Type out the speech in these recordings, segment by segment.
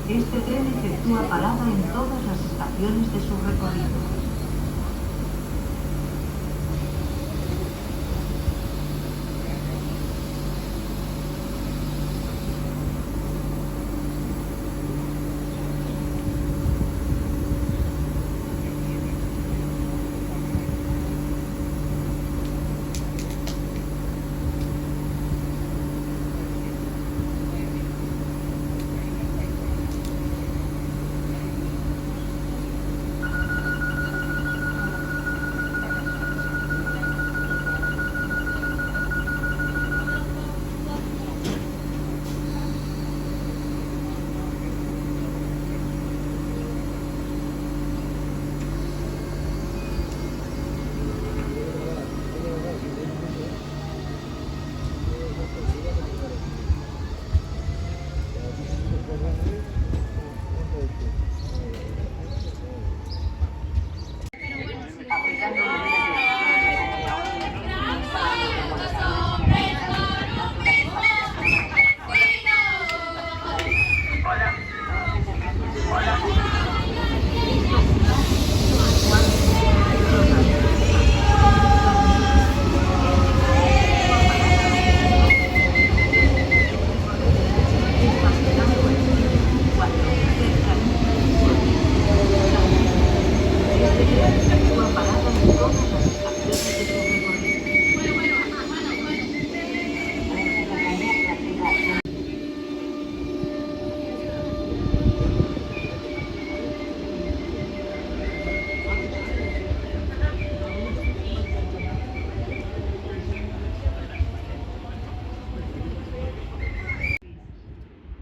Este tren efectúa parada en todas las estaciones de su recorrido.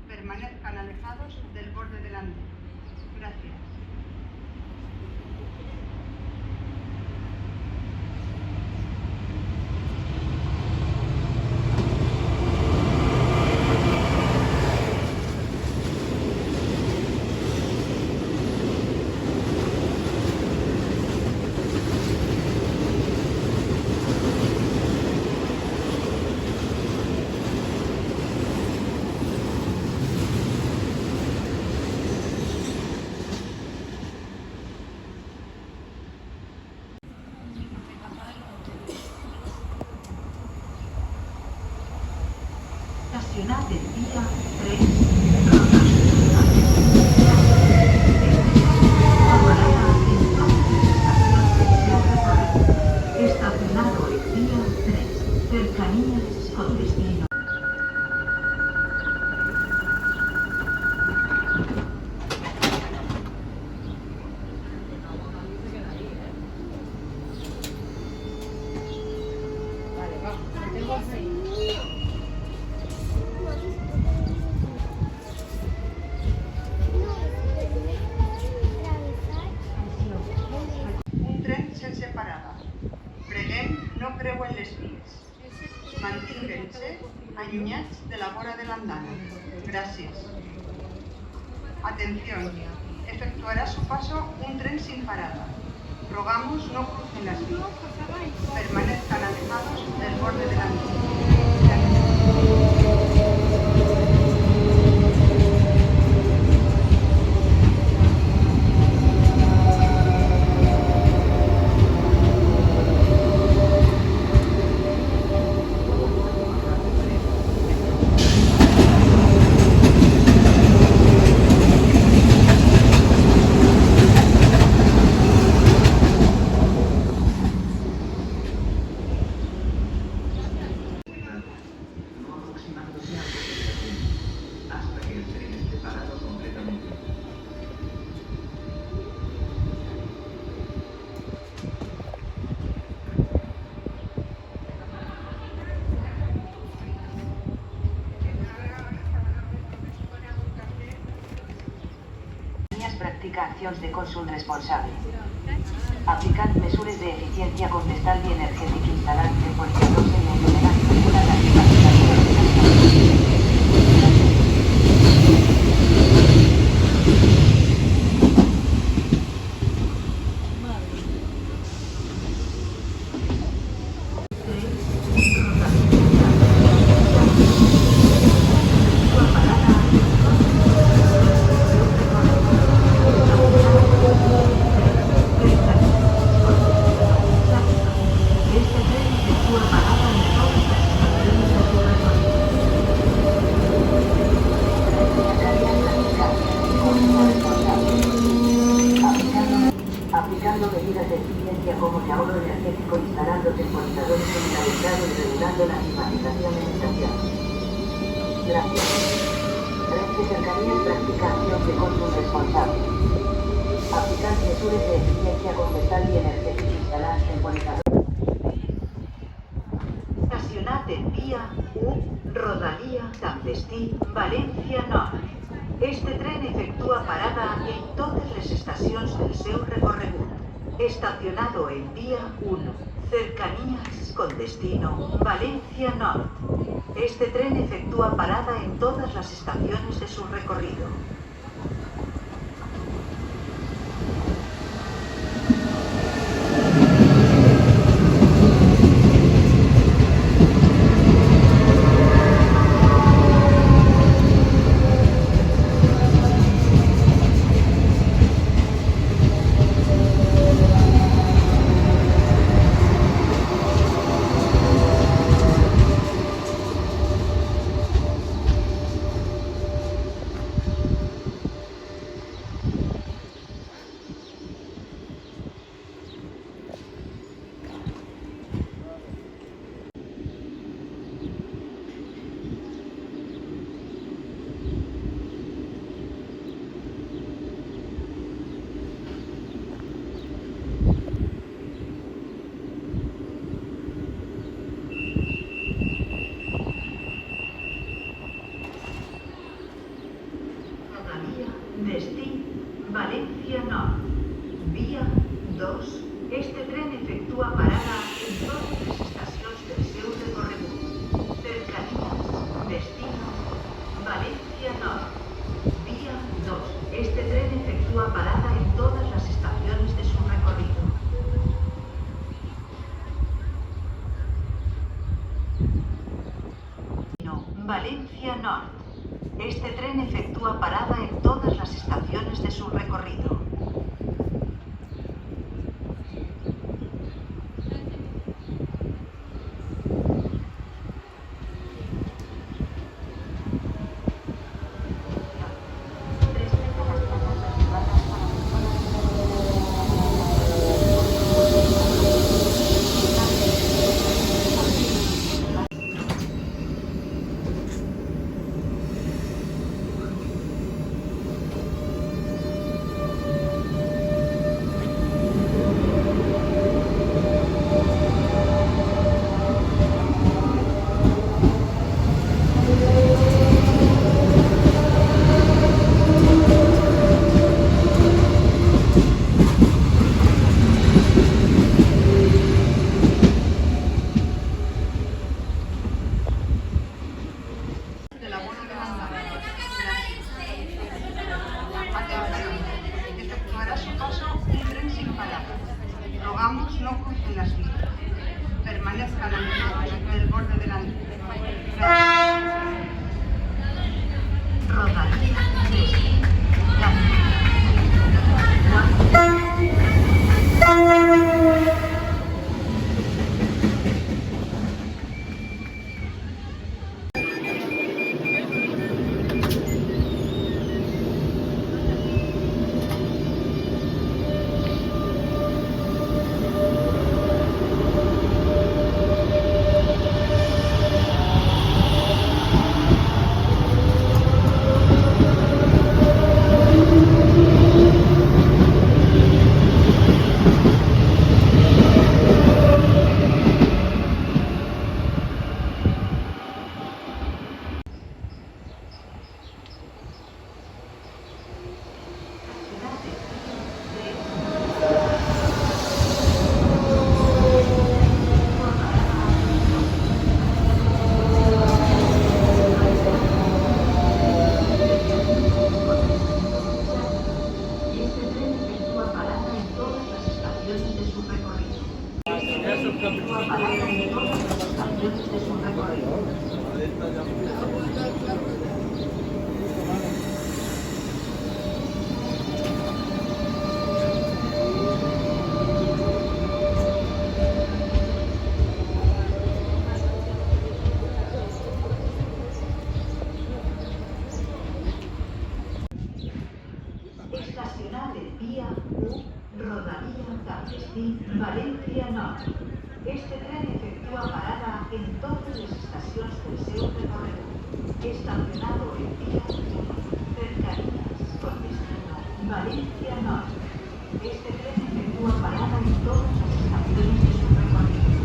Permanezcan alejados del borde del andén. Gracias. Estacional del día 3. Estacionado el día 3. Cercanías con destino. Un tren sense parada. Preguem no creuen les vies. Mantinguense allunyats de la vora de l'andana. Gracias. Atención, efectuará su paso un tren sin parada. Rogamos no crucen las vías. Permanezcan alejados del borde del andén. Practica accions de consum responsable. Aplicant mesures d'eficiència com l'estalvi energètic instal·lant temporitzadors en il·luminats una de les capacitats. consumo responsable. Aplicando medidas de eficiencia como el ahorro energético, instalando temporizadores en el alumbrado y regulando la climatización en estaciones. Gracias. Red de cercanías practica acción de consumo responsable. Aplicant mesures de eficiencia congestal y energética, instalant temporizadores. Estacionat en via 1, Rodalía Sant Destí, València Nord. Este tren efectúa parada en totes les estacions del seu recorregut. Estacionado en vía 1, Cercanías con destino Valencia Nord. Este tren efectúa parada en todas las estaciones de su recorrido. Destí, Valencia Nord. Vía 2. Este tren efectúa parada en totes les estacions del seu recorregut. Cercanías, destino, Valencia Nord. Vía 2. Este tren efectúa parada en todas las estaciones de su recorrido. Valencia Nord. Este tren efectúa parada en todas las estaciones de su recorrido. Estacionar el vía U, Rodalía Campestín, Valencia Norte. Este tren efectúa parada en totes les estacions del seu recorregut. Estacionado el vía U, Cercanías, con destino Valencia Norte. Este tren efectúa parada en todas las estaciones de su recorrido.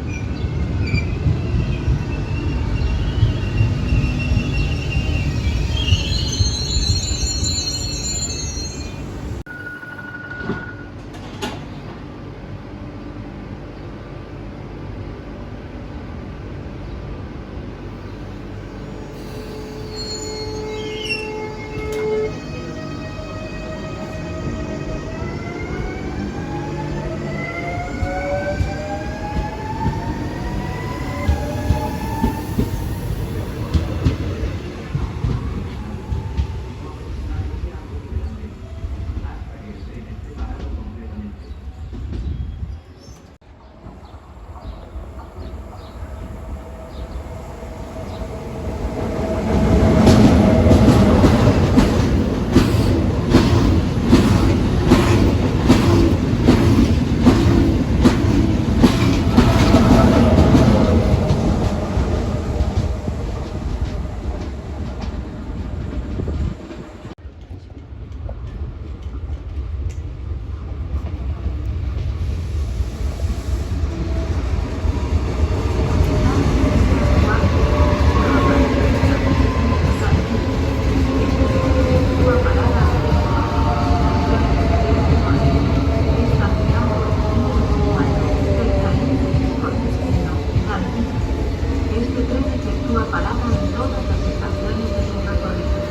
Este tren efectúa parada en todas las estaciones de su recorrido.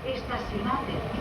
Estacionar el